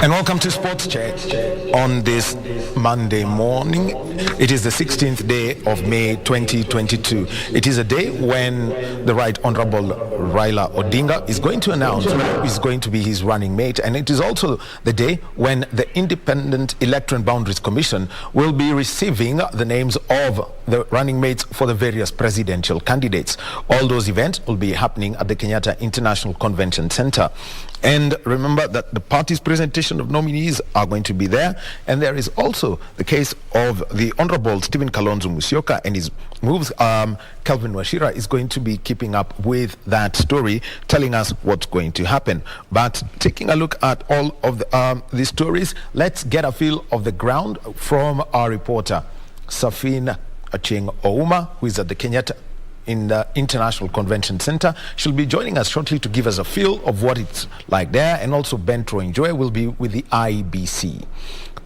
And welcome to Sports Check on this Monday morning. It is the 16th day of May 2022. It is a day when the Right Honorable Raila Odinga is going to announce who is going to be his running mate. And it is also the day when the Independent Electoral and Boundaries Commission will be receiving the names of the running mates for the various presidential candidates. All those events will be happening at the Kenyatta International Convention Center. And remember that the party's presentation of nominees are going to be there. And there is also the case of the Honorable Stephen Kalonzo Musyoka and his moves. Kelvin Washira is going to be keeping up with that story, telling us what's going to happen. But taking a look at all of the stories, let's get a feel of the ground from our reporter, Safin Acheng Ouma, who is at the Kenyatta in the International Convention Center. She'll be joining us shortly to give us a feel of what it's like there, and also Ben Troy will be with the IBC.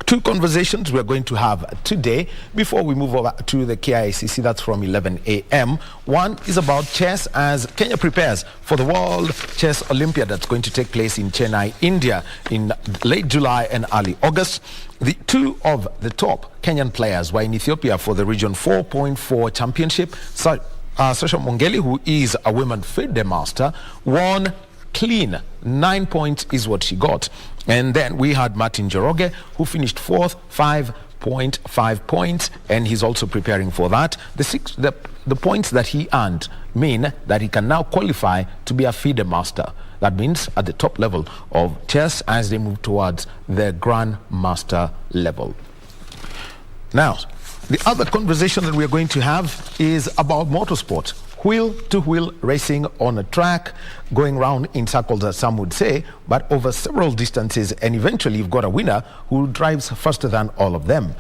Two conversations we're going to have today before we move over to the KICC. That's from 11 a.m. One is about chess as Kenya prepares for the World Chess Olympiad that's going to take place in Chennai, India in late July and early August. The two of the top Kenyan players were in Ethiopia for the Region 4.4 Championship. Sasha Mongeli, who is a women FIDE master, won clean. 9 points is what she got. And then we had Martin Joroge, who finished fourth, 5.5 points, and he's also preparing for that. The points that he earned mean that he can now qualify to be a FIDE master. That means at the top level of chess as they move towards the Grandmaster level. Now, the other conversation that we're going to have is about motorsport. Wheel-to-wheel racing on a track, going round in circles, as some would say, but over several distances, and eventually you've got a winner who drives faster than all of them.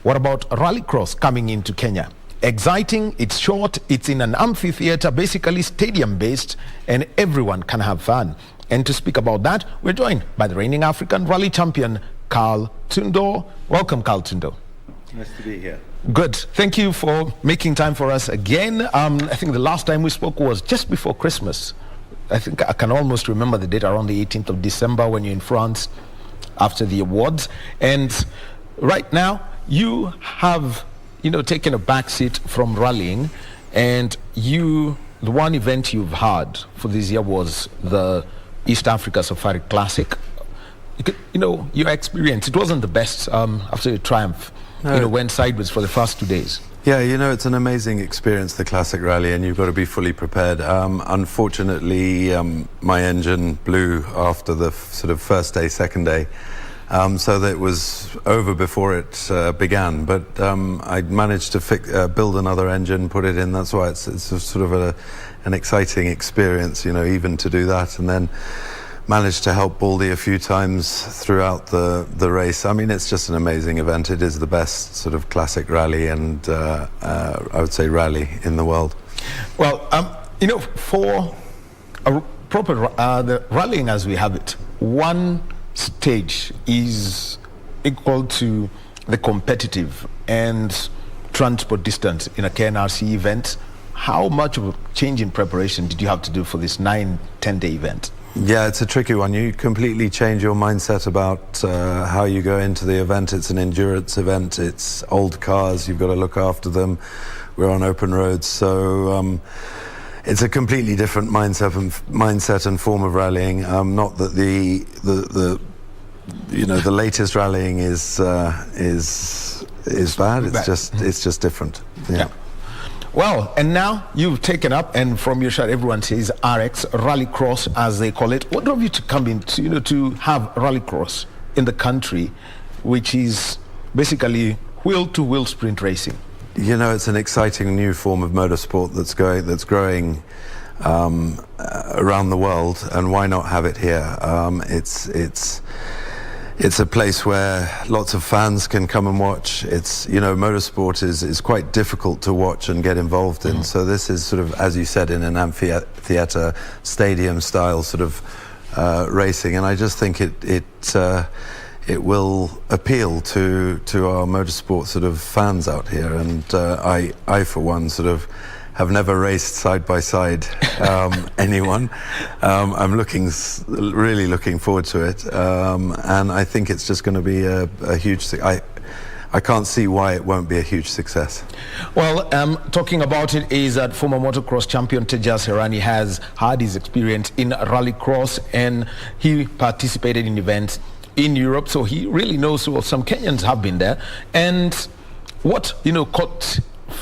What about Rallycross coming into Kenya? Exciting, it's short, it's in an amphitheater, basically stadium-based, and everyone can have fun. And to speak about that, we're joined by the reigning African rally champion, Carl Tundo. Welcome, Carl Tundo. Nice to be here. Good. Thank you for making time for us again. I think the last time we spoke was just before Christmas. I think I can almost remember the date, around the 18th of December when you're in France after the awards. And right now, you have, taken a back seat from rallying, and the one event you've had for this year was the East Africa Safari Classic. Your experience, it wasn't the best after your triumph. No. Went sideways for the first 2 days. Yeah, it's an amazing experience, the Classic Rally, and you've got to be fully prepared. Unfortunately, my engine blew after the sort of first day, second day, so that it was over before it began. But I managed to build another engine, put it in. That's why it's sort of an exciting experience, even to do that. And then managed to help Baldy a few times throughout the race. I mean, it's just an amazing event. It is the best sort of classic rally and I would say rally in the world. Well, for a proper the rallying as we have it, one stage is equal to the competitive and transport distance in a KNRC event. How much of a change in preparation did you have to do for this 9-10 day event? Yeah, it's a tricky one. You completely change your mindset about how you go into the event. It's an endurance event. It's old cars. You've got to look after them. We're on open roads. So it's a completely different mindset and form of rallying. Not that the latest rallying is bad. It's just different. Yeah. Well, and now you've taken up, and from your shot, everyone says RX, Rallycross, as they call it. What drove you to come in to have Rallycross in the country, which is basically wheel-to-wheel sprint racing? It's an exciting new form of motorsport that's growing around the world, and why not have it here? It's a place where lots of fans can come and watch. It's, motorsport is quite difficult to watch and get involved in. So this is sort of, as you said, in an amphitheater, stadium style sort of racing. And I just think it will appeal to our motorsport sort of fans out here. And I for one, sort of have never raced side by side anyone. I'm really looking forward to it, and I think it's just going to be a huge. I can't see why it won't be a huge success. Well, talking about it is that former motocross champion Tejas Herani has had his experience in Rallycross, and he participated in events in Europe, so he really knows. Well, some Kenyans have been there, and what caught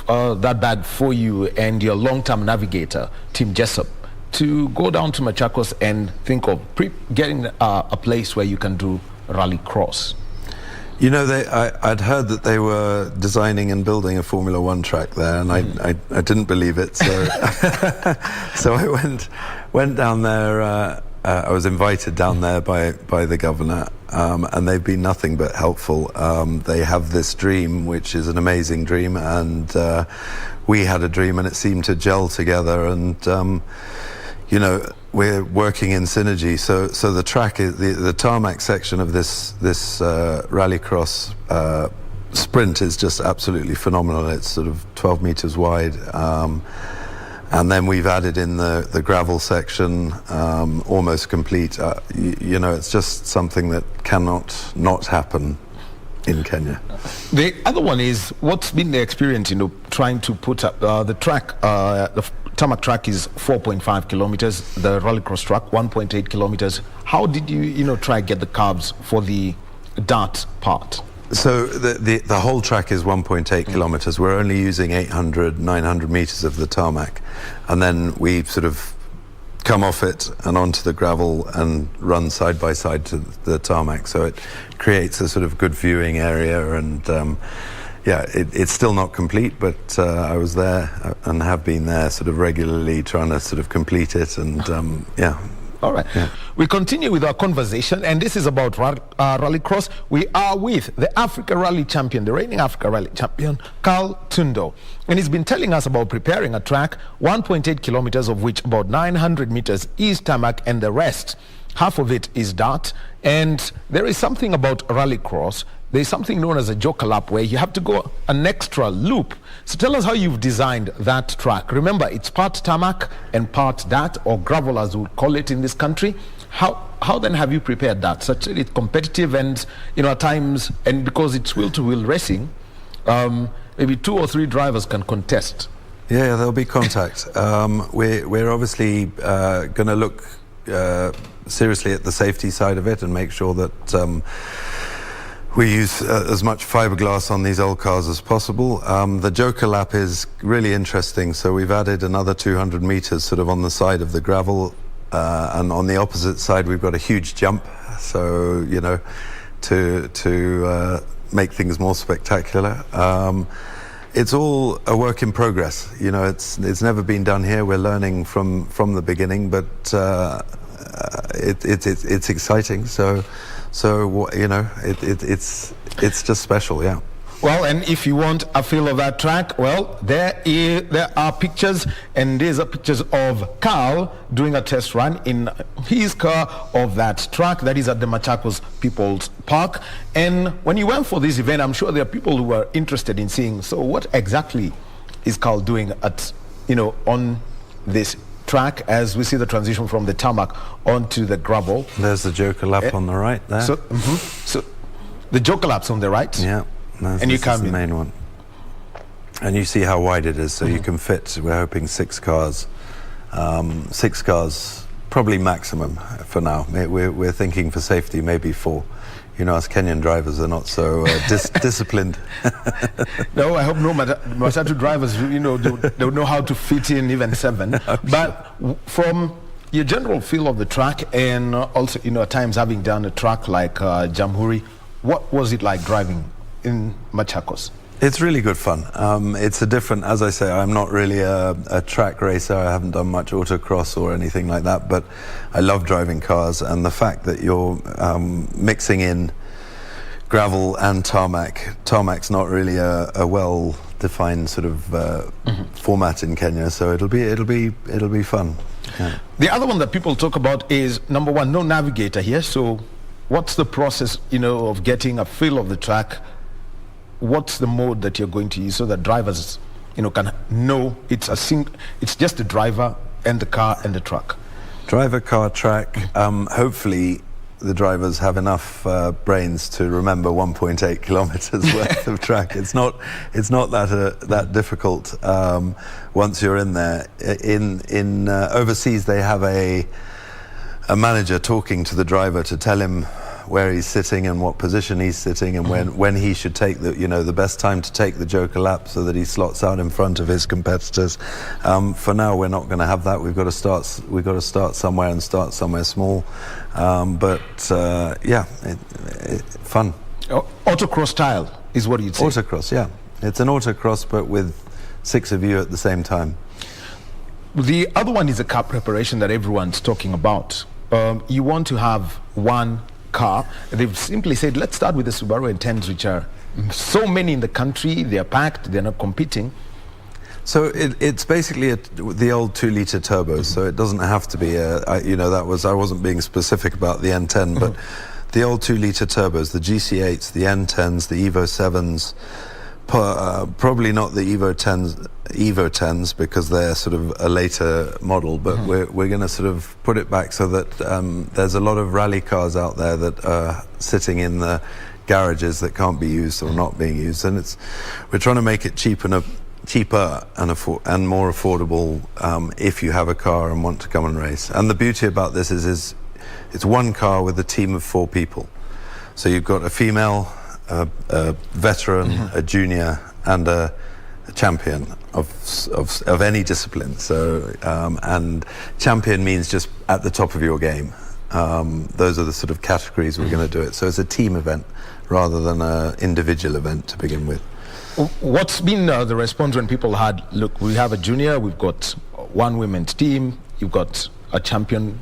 that bag for you and your long-term navigator, Tim Jessup, to go down to Machakos and think of getting a place where you can do Rallycross? I'd heard that they were designing and building a Formula One track there, and I didn't believe it. So, so I went down there. I was invited down there by the governor, and they've been nothing but helpful. They have this dream, which is an amazing dream, and we had a dream, and it seemed to gel together. And we're working in synergy. So the track is the tarmac section of this Rallycross sprint is just absolutely phenomenal. It's sort of 12 meters wide, and then we've added in the gravel section, almost complete. It's just something that cannot not happen in Kenya. The other one is, what's been the experience, trying to put up the track, the tarmac track is 4.5 kilometers, the Rallycross track 1.8 kilometers. How did you try get the carbs for the dart part? So the whole track is 1.8 kilometers. We're only using 900 meters of the tarmac, and then we sort of come off it and onto the gravel and run side by side to the tarmac. So it creates a sort of good viewing area, and it's still not complete, but I was there and have been there sort of regularly trying to sort of complete it, and All right. Yeah. We continue with our conversation, and this is about Rallycross. We are with the Africa Rally champion, the reigning Africa Rally champion, Carl Tundo. And he's been telling us about preparing a track, 1.8 kilometers of which about 900 meters is tarmac, and the rest, half of it is dart. And there is something about Rallycross. There's something known as a joker lap, where you have to go an extra loop. So tell us how you've designed that track. Remember, it's part tarmac and part dart, or gravel as we call it in this country. How then have you prepared that such that it's competitive, and at times, and because it's wheel-to-wheel racing, maybe 2 or 3 drivers can contest? Yeah, there'll be contact. We're obviously going to look seriously at the safety side of it and make sure that we use as much fiberglass on these old cars as possible. The joker lap is really interesting. So we've added another 200 meters sort of on the side of the gravel, and on the opposite side we've got a huge jump. So to make things more spectacular. It's all a work in progress. It's never been done here. We're learning from the beginning, but it's exciting. So it's just special, yeah. Well, and if you want a feel of that track, well, there are pictures, and these are pictures of Carl doing a test run in his car of that track that is at the Machakos People's Park. And when you went for this event, I'm sure there are people who are interested in seeing, so what exactly is Carl doing at, on this track as we see the transition from the tarmac onto the gravel? There's the joker lap on the right there. So the joker lap's on the right. Yeah. And you come in. The main one. And you see how wide it is, so you can fit, we're hoping 6 cars. 6 cars, probably maximum for now. We're thinking for safety, maybe 4. Us Kenyan drivers are not so disciplined. No, I hope no Matatu drivers, don't know how to fit in even 7. But from your general feel of the track, and also, at times having done a track like Jamhuri, what was it like driving in Machakos? It's really good fun. It's a different, as I say, I'm not really a track racer. I haven't done much autocross or anything like that, but I love driving cars, and the fact that you're mixing in gravel and tarmac. Tarmac's not really a well-defined sort of format in Kenya, so it'll be fun. Yeah. The other one that people talk about is, number one, no navigator here. So what's the process, of getting a feel of the track? What's the mode that you're going to use so that drivers can know it's just the driver and the car and the truck? Driver, car, track. Hopefully the drivers have enough brains to remember 1.8 kilometers worth of track. It's not that difficult once you're in there. In overseas, they have a manager talking to the driver to tell him where he's sitting and what position he's sitting, and when he should take the best time to take the Joker lap so that he slots out in front of his competitors. For now, we're not going to have that. We've got to start somewhere and start somewhere small. Fun. Autocross style is what you'd say. Autocross, yeah. It's an autocross, but with 6 of you at the same time. The other one is a car preparation that everyone's talking about. You want to have one car. They've simply said, let's start with the Subaru N10s, which are so many in the country. They're packed, they're not competing. So it's basically the old 2-litre turbos, so it doesn't have to be I wasn't being specific about the N10, but the old 2-litre turbos, the GC8s, the N10s, the Evo 7s, probably not the Evo 10s because they're sort of a later model, but we're going to sort of put it back so that there's a lot of rally cars out there that are sitting in the garages that can't be used or not being used, and we're trying to make it cheaper and more affordable if you have a car and want to come and race. And the beauty about this is it's one car with a team of 4 people. So you've got a female, a veteran, a junior, and a champion of any discipline. So and champion means just at the top of your game. Those are the sort of categories we're going to do it. So it's a team event rather than an individual event to begin with. What's been the response when people had, look, we have a junior, we've got one women's team, you've got a champion,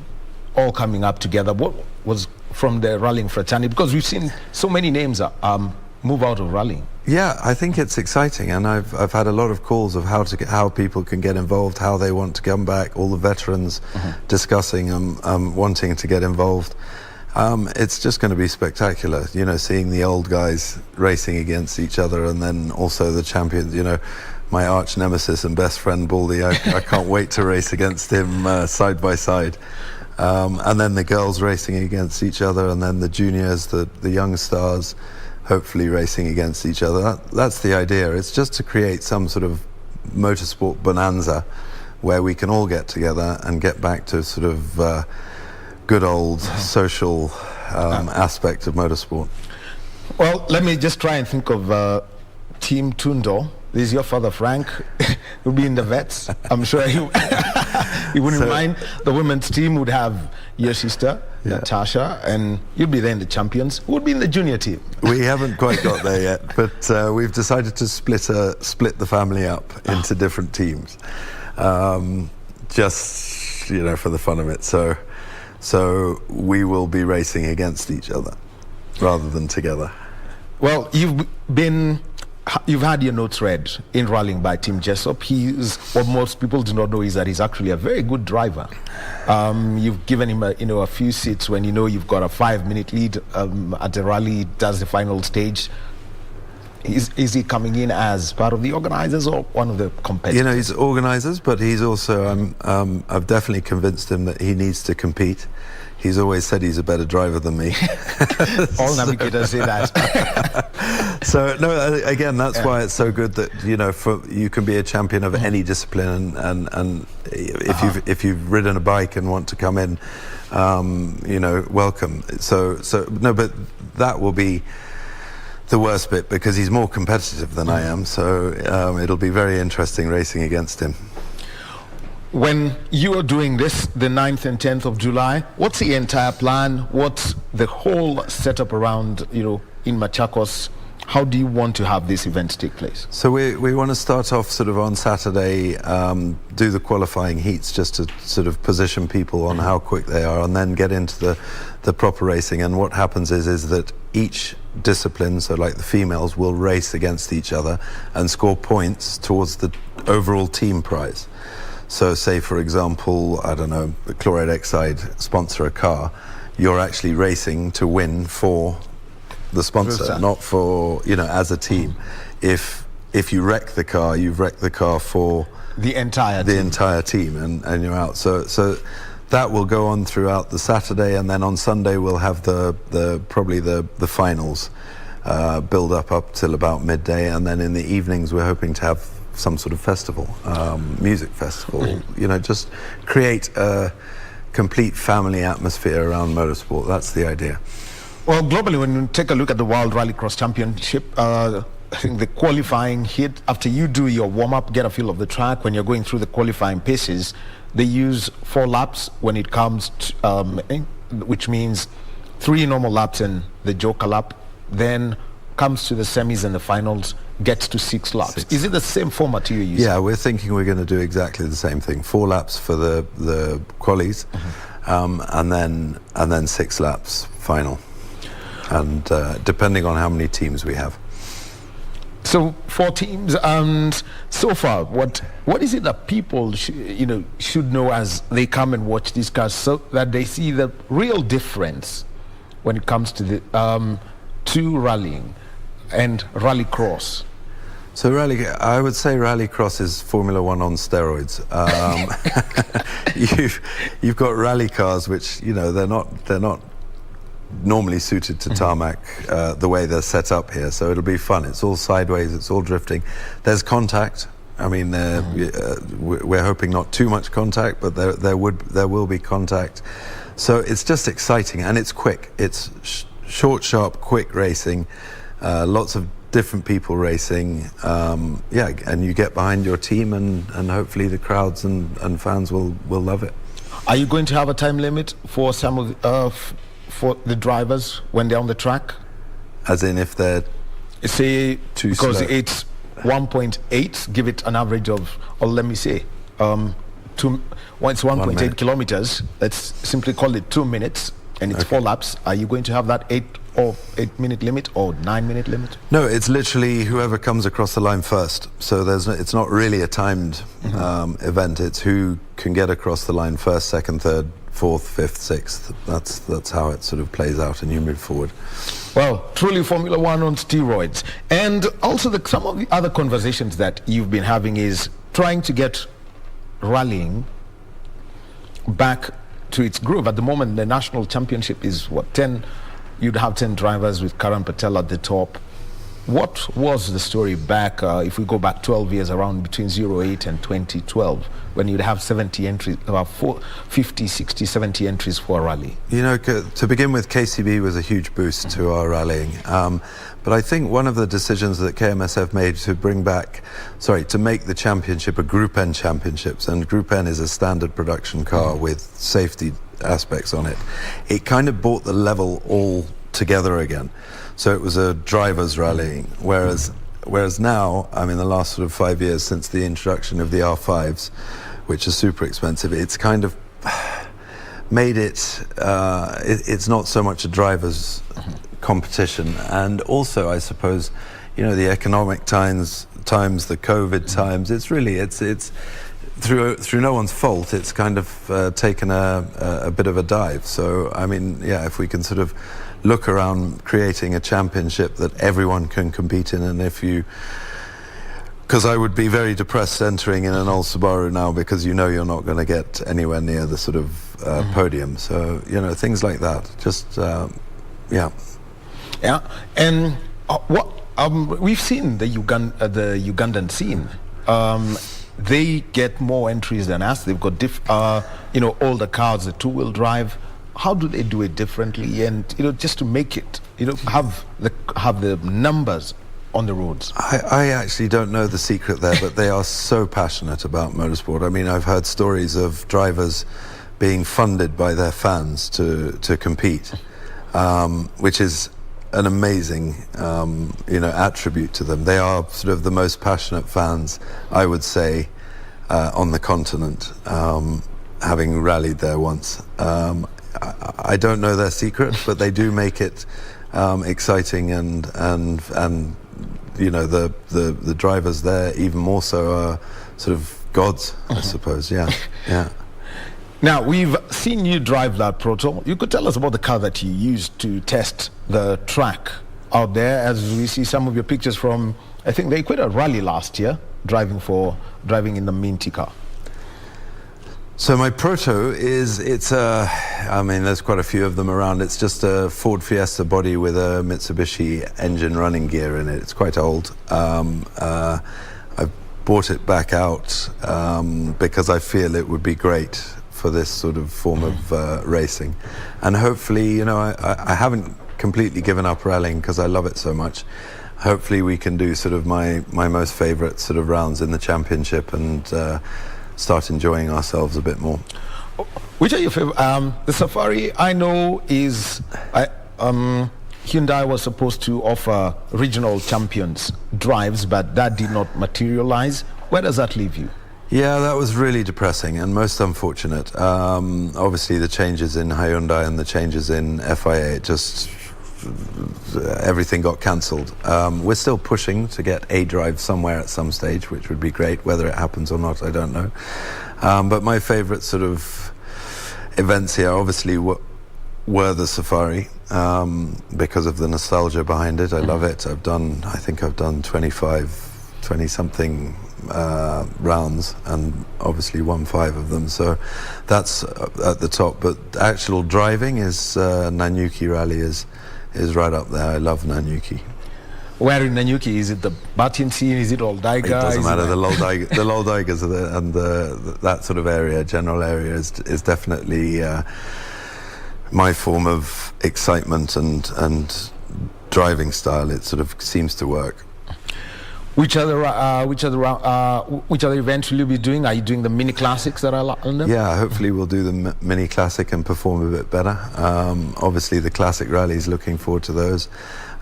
all coming up together. What was from the rallying fraternity? Because we've seen so many names move out of rallying. Yeah, I think it's exciting, and I've had a lot of calls of how people can get involved, how they want to come back. All the veterans discussing wanting to get involved. It's just going to be spectacular, seeing the old guys racing against each other, and then also the champions. My arch nemesis and best friend Baldy. I can't wait to race against him side by side. And then the girls racing against each other, and then the juniors, the young stars, hopefully racing against each other. That's the idea. It's just to create some sort of motorsport bonanza where we can all get together and get back to sort of good old social aspect of motorsport. Well, let me just try and think of Team Tundo. This is your father, Frank. He'll be in the vets. I'm sure he wouldn't mind. The women's team would have your sister, Natasha, and you'd be there in the champions. Who would be in the junior team? We haven't quite got there yet, but we've decided to split the family up into different teams, just for the fun of it. So we will be racing against each other rather than together. Well, you've had your notes read in rallying by Tim Jessop. What most people do not know is that he's actually a very good driver. You've given him a few seats when you've got a 5-minute lead at the rally, does the final stage. Is he coming in as part of the organizers or one of the competitors? He's organizers, but he's also, I've definitely convinced him that he needs to compete. He's always said he's a better driver than me. All navigators say that. So, no, again, that's why it's so good that, you can be a champion of any discipline, and if you've ridden a bike and want to come in, welcome. So no, but that will be the worst bit because he's more competitive than I am, so it'll be very interesting racing against him. When you are doing this, the 9th and 10th of July, what's the entire plan? What's the whole setup around, in Machakos? How do you want to have this event take place? So we want to start off sort of on Saturday, do the qualifying heats just to sort of position people on how quick they are, and then get into the proper racing. And what happens is that each discipline, so like the females, will race against each other and score points towards the overall team prize. So say, for example, I don't know, Chloride Exide sponsor a car, you're actually racing to win for the sponsor, not for, as a team. If if you wreck the car, you've wrecked the car for the entire team, and you're out. So that will go on throughout the Saturday, and then on Sunday we'll have probably the finals build up till about midday, and then in the evenings we're hoping to have some sort of festival, music festival. You know, just create a complete family atmosphere around motorsport. That's the idea. Well, globally, when you take a look at the World Rallycross Championship, I think the qualifying hit, after you do your warm-up, get a feel of the track, when you're going through the qualifying paces, they use 4 laps when it comes to, which means 3 normal laps and the joker lap, then comes to the semis and the finals, gets to 6 laps. Is it the same format you're using? Yeah, we're thinking we're going to do exactly the same thing. 4 laps for the qualies, and then 6 laps final. And depending on how many teams we have. So 4 teams, and so far, what is it that people should know as they come and watch these cars, so that they see the real difference when it comes to the to rallying and rallycross? So I would say rallycross is Formula One on steroids. You've got rally cars, which they're not normally suited to tarmac the way they're set up here, so it'll be fun. It's all sideways, it's all drifting. There's contact. I mean, we're hoping not too much contact, but there will be contact. So it's just exciting, and it's quick. It's short, sharp, quick racing. Lots of different people racing. And you get behind your team, and hopefully the crowds and fans will love it. Are you going to have a time limit for some of for the drivers when they're on the track? As in, if they're too because slow? It's 1.8, give it an average of, or let me say, it's 1.8 kilometers. Let's simply call it 2 minutes, and it's 4 laps. Are you going to have that 8-minute limit or 9-minute limit? No, it's literally whoever comes across the line first. So it's not really a timed event. It's who can get across the line first, second, third, fourth, fifth, sixth. That's how it sort of plays out, and you move forward. Well, truly Formula One on steroids. And also some of the other conversations that you've been having is trying to get rallying back to its groove. At the moment, the national championship is 10. You'd have 10 drivers with Karan Patel at the top. What was the story back, if we go back 12 years, around between 08 and 2012, when you'd have 70 entries, about 50, 60, 70 entries for a rally? To begin with, KCB was a huge boost to our rallying. But I think one of the decisions that KMSF made to make the championship a Group N championships, and Group N is a standard production car with safety aspects on it, it kind of brought the level all together again. So it was a driver's rallying, whereas now, I mean, the last sort of 5 years since the introduction of the R5s, which are super expensive, it's kind of made it's not so much a driver's competition. And also, I suppose, the economic times, the COVID times, it's through no one's fault, it's kind of taken a bit of a dive. So, I mean, if we can sort of look around creating a championship that everyone can compete in, and because I would be very depressed entering in an old Subaru now, because you're not going to get anywhere near the sort of podium. So, things like that, just, yeah. And we've seen the Ugandan scene. They get more entries than us. They've got older cars, the 2-wheel drive. How do they do it differently? And just to make it, have the numbers on the roads. I actually don't know the secret there, but they are so passionate about motorsport. I mean, I've heard stories of drivers being funded by their fans to compete, which is an amazing attribute to them. They are sort of the most passionate fans, I would say, on the continent, having rallied there once. I don't know their secret, but they do make it exciting, and the drivers there even more so are sort of gods, I suppose. Yeah. Now, we've seen you drive that Proto. You could tell us about the car that you used to test the track out there, as we see some of your pictures from I think they quit a rally last year, driving in the Minty car. So my proto I mean, there's quite a few of them around. It's just a Ford Fiesta body with a Mitsubishi engine running gear in it. It's quite old. I bought it back out because I feel it would be great for this sort of form of racing. And hopefully, you know, I haven't completely given up rallying because I love it so much. Hopefully we can do sort of my most favourite sort of rounds in the championship and start enjoying ourselves a bit more. Which are your favorite? The Safari, I know, is Hyundai was supposed to offer regional champions drives, but that did not materialize. Where does that leave you? Yeah, that was really depressing and most unfortunate. Obviously the changes in Hyundai and the changes in FIA, everything got cancelled. We're still pushing to get a drive somewhere at some stage, which would be great. Whether it happens or not, I don't know. But my favourite sort of events here obviously were the Safari, because of the nostalgia behind it. I love it. I think I've done 20 something rounds and obviously won 5 of them, so that's at the top. But actual driving is Nanyuki Rally is right up there. I love Nanyuki. Where in Nanyuki? Is it the Batin scene? Is it Oldaiga? It doesn't matter. The Loldaigas and that sort of area, general area, is definitely my form of excitement and driving style. It sort of seems to work. Which other events will you be doing? Are you doing the mini classics that are on them? Yeah, hopefully we'll do the mini classic and perform a bit better. Obviously the classic rallies, looking forward to those.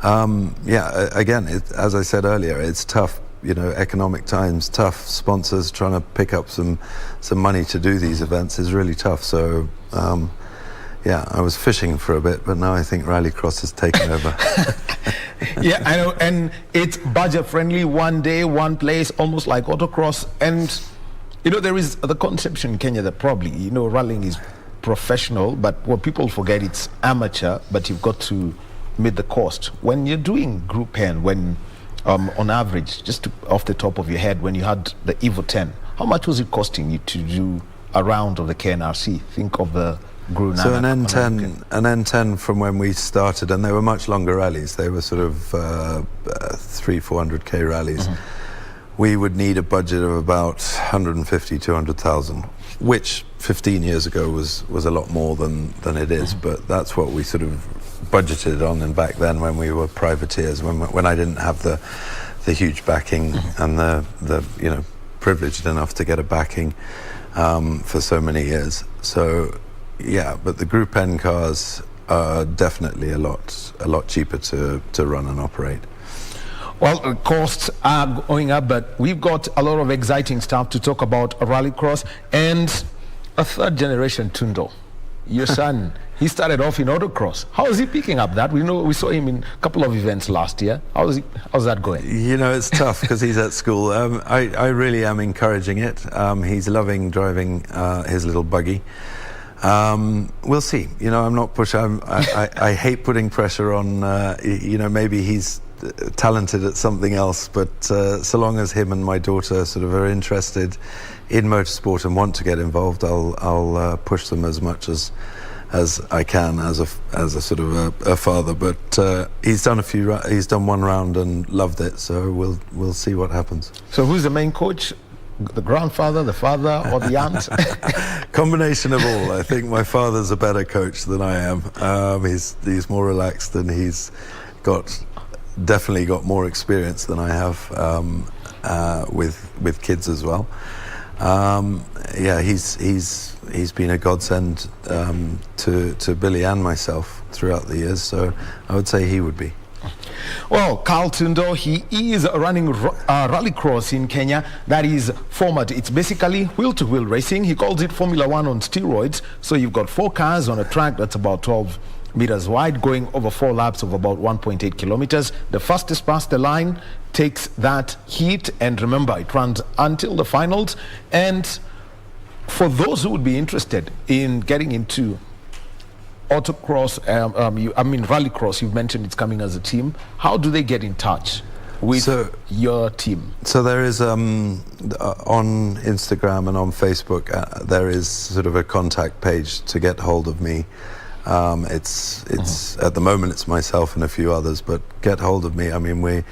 Yeah, again, as I said earlier, it's tough. You know, economic times, tough. Sponsors trying to pick up some money to do these events is really tough. So yeah, I was fishing for a bit, but now I think Rallycross has taken over. Yeah, I know, and it's budget friendly, one day, one place, almost like autocross. And you know, there is the conception in Kenya that probably, you know, rallying is professional, but what people forget, it's amateur, but you've got to meet the cost. When you're doing Group N, when on average, just off the top of your head, when you had the Evo 10, how much was it costing you to do a round of the KNRC? Think of the So an N10 from when we started, and they were much longer rallies. They were sort of 300-400k rallies. We would need a budget of about 150-200,000, which 15 years ago was a lot more than it is. But that's what we sort of budgeted on. And back then, when we were privateers, when I didn't have the huge backing and the you know, privileged enough to get a backing for so many years. So. Yeah, but the Group N cars are definitely a lot cheaper to run and operate. Well, costs are going up, but we've got a lot of exciting stuff to talk about Rallycross and a third generation Tundo. Your son, he started off in autocross. How is he picking up that? We saw him in a couple of events last year. How's that going? You know, it's tough because he's at school. I really am encouraging it. He's loving driving his little buggy. We'll see. You know, I'm not pushing. I hate putting pressure on. You know, maybe he's talented at something else, but so long as him and my daughter sort of are interested in motorsport and want to get involved, I'll push them as much as I can as a sort of a father. But he's done one round and loved it. So we'll see what happens. So who's the main coach? The grandfather, the father, or the aunt? Combination of all. I think my father's a better coach than I am. He's more relaxed and he's definitely got more experience than I have with kids as well. Yeah, he's been a godsend to Billy and myself throughout the years. So I would say he would be. Well, Carl Tundo, he is running Rallycross in Kenya. That is format. It's basically wheel-to-wheel racing. He calls it Formula One on steroids. So you've got 4 cars on a track that's about 12 meters wide, going over 4 laps of about 1.8 kilometers. The fastest past the line takes that heat, and remember, it runs until the finals. And for those who would be interested in getting into autocross, Rallycross, you've mentioned it's coming as a team. How do they get in touch? with your team? So there is on Instagram and on Facebook there is sort of a contact page to get hold of me. It's at the moment it's myself and a few others, but get hold of me. I mean, we're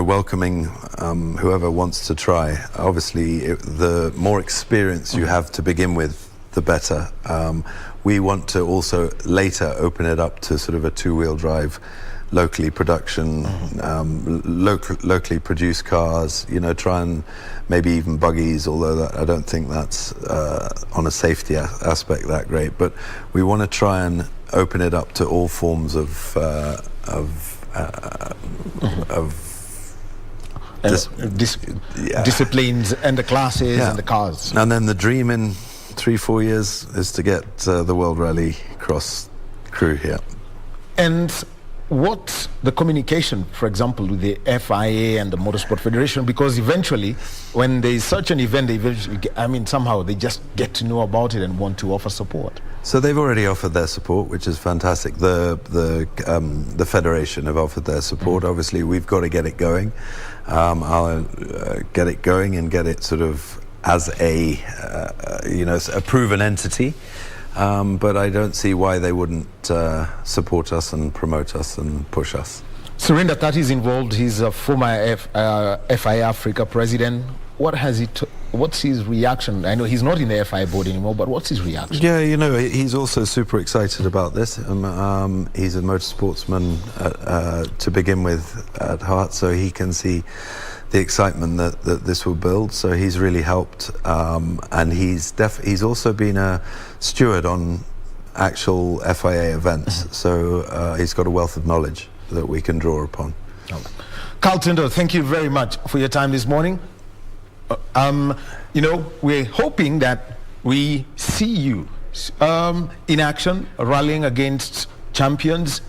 welcoming whoever wants to try. Obviously, the more experience you have to begin with, the better. We want to also later open it up to sort of a two-wheel drive, locally locally produced cars, you know, try and maybe even buggies, although I don't think that's on a safety aspect that great. But we want to try and open it up to all forms of disciplines and the classes and the cars. And then the dream in 3-4 years is to get the World Rallycross crew here. And what's the communication, for example, with the FIA and the Motorsport Federation? Because eventually, when there is such an event, they eventually somehow they just get to know about it and want to offer support. So they've already offered their support, which is fantastic. The federation have offered their support. Obviously, we've got to get it going. I'll get it going and get it sort of as a proven entity. But I don't see why they wouldn't support us and promote us and push us. Surinder That is involved. He's a former FIA Africa president. What's his reaction? I know he's not in the FIA board anymore, but what's his reaction? Yeah, you know, he's also super excited about this. He's a motorsportsman to begin with at heart, so he can see the excitement that this will build. So he's really helped, and he's also been a steward on actual FIA events. So he's got a wealth of knowledge that we can draw upon. Carl Tundo, thank you very much for your time this morning. We're hoping that we see you in action, rallying against champions.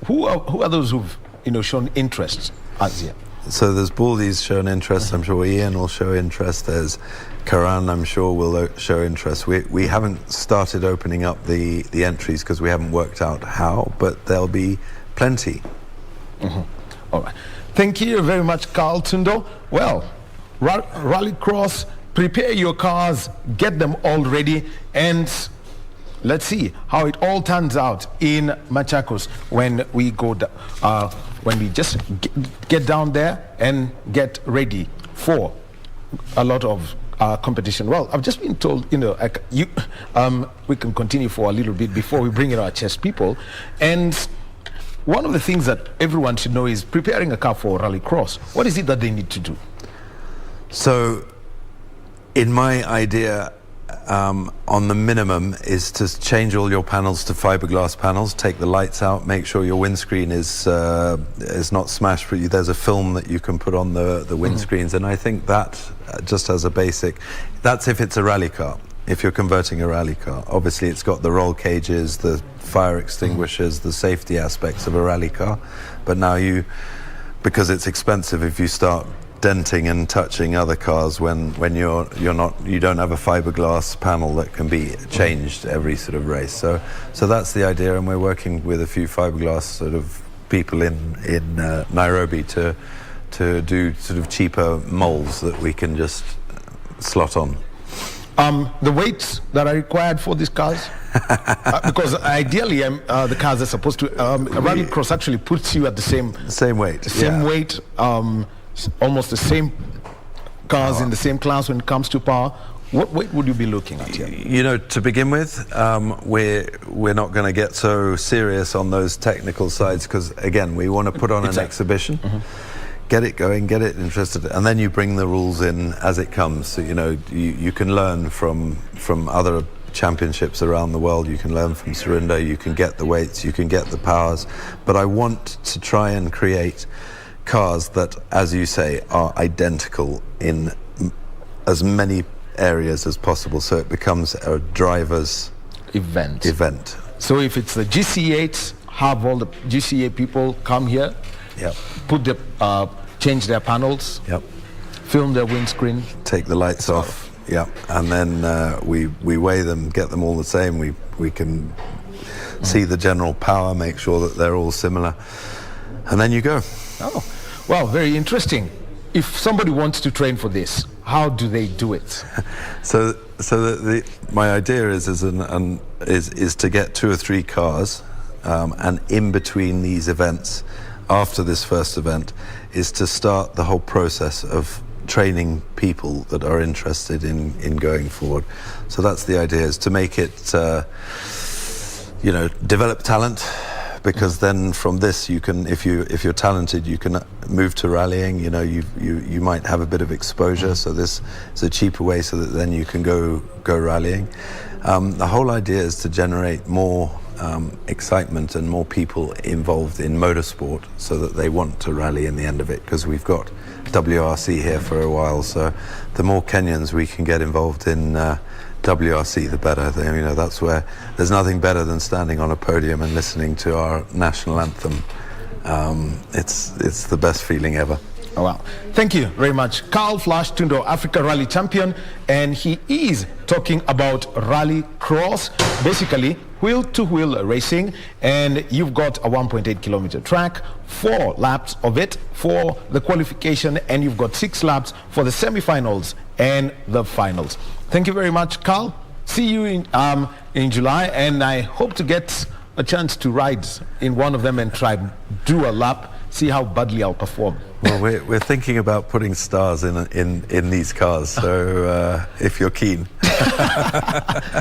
Who are those who've shown interest as yet? So there's Baldy's shown interest. I'm sure Ian will show interest. There's Karan, I'm sure, will show interest. We haven't started opening up the entries because we haven't worked out how, but there'll be plenty. All right. Thank you very much, Carl Tundo. Well, Rallycross, prepare your cars, get them all ready, and let's see how it all turns out in Machakos when we go when we just get down there and get ready for a lot of competition. Well, I've just been told, we can continue for a little bit before we bring in our chess people. And one of the things that everyone should know is preparing a car for Rallycross. What is it that they need to do? So, in my idea, on the minimum is to change all your panels to fiberglass panels, take the lights out, make sure your windscreen is not smashed. There's a film that you can put on the windscreens, and I think that, just as a basic, that's if it's a rally car. If you're converting a rally car, obviously it's got the roll cages, the fire extinguishers, the safety aspects of a rally car, but now because it's expensive if you start denting and touching other cars when you don't have a fiberglass panel that can be changed every sort of race. So that's the idea, and we're working with a few fiberglass sort of people in Nairobi to do sort of cheaper molds that we can just slot on. The weights that are required for these cars, because ideally the cars are supposed to. Rallycross actually puts you at the same weight. Weight. Almost the same cars in the same class when it comes to power. What weight would you be looking at here? You know, to begin with, we're not going to get so serious on those technical sides because, again, we want to put on an exhibition, get it going, get it interested, and then you bring the rules in as it comes. So, you can learn from other championships around the world. You can learn from Surinder. You can get the weights. You can get the powers. But I want to try and create cars that, as you say, are identical in as many areas as possible, so it becomes a driver's event. So if it's the GC8, have all the GC8 people come here, change their panels, film their windscreen, take the lights off, and then we weigh them, get them all the same. We can see the general power, make sure that they're all similar, and then you go. Well, very interesting. If somebody wants to train for this, how do they do it? So my idea is to get 2 or 3 cars, and in between these events, after this first event, is to start the whole process of training people that are interested in going forward. So that's the idea, is to make it, develop talent, because then from this you can, if you're talented, you can move to rallying. You might have a bit of exposure, so this is a cheaper way so that then you can go rallying. The whole idea is to generate more excitement and more people involved in motorsport, so that they want to rally in the end of it, because we've got WRC here for a while, so the more Kenyans we can get involved in WRC, the better. That's where there's nothing better than standing on a podium and listening to our national anthem. It's the best feeling ever. Oh, wow. Thank you very much. Carl Flash Tundo, Africa Rally Champion, and he is talking about Rallycross, basically wheel-to-wheel racing, and you've got a 1.8 kilometer track, 4 laps of it for the qualification, and you've got 6 laps for the semi-finals and the finals. Thank you very much, Carl. See you in July, and I hope to get a chance to ride in one of them and do a lap, see how badly I'll perform. Well, we're thinking about putting stars in these cars, so if you're keen.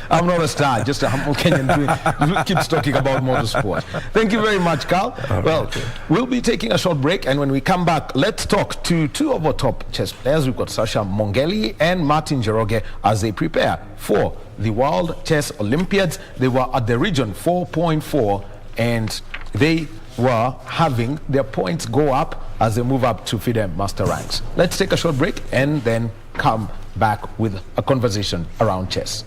I'm not a star, just a humble Kenyan who keeps talking about motorsport. Thank you very much, Carl. Well, we'll be taking a short break, and when we come back, let's talk to 2 of our top chess players. We've got Sasha Mongeli and Martin Jeroge as they prepare for the World Chess Olympiads. They were at the region 4.4, and they were having their points go up as they move up to FIDE master ranks. Let's take a short break and then come back with a conversation around chess.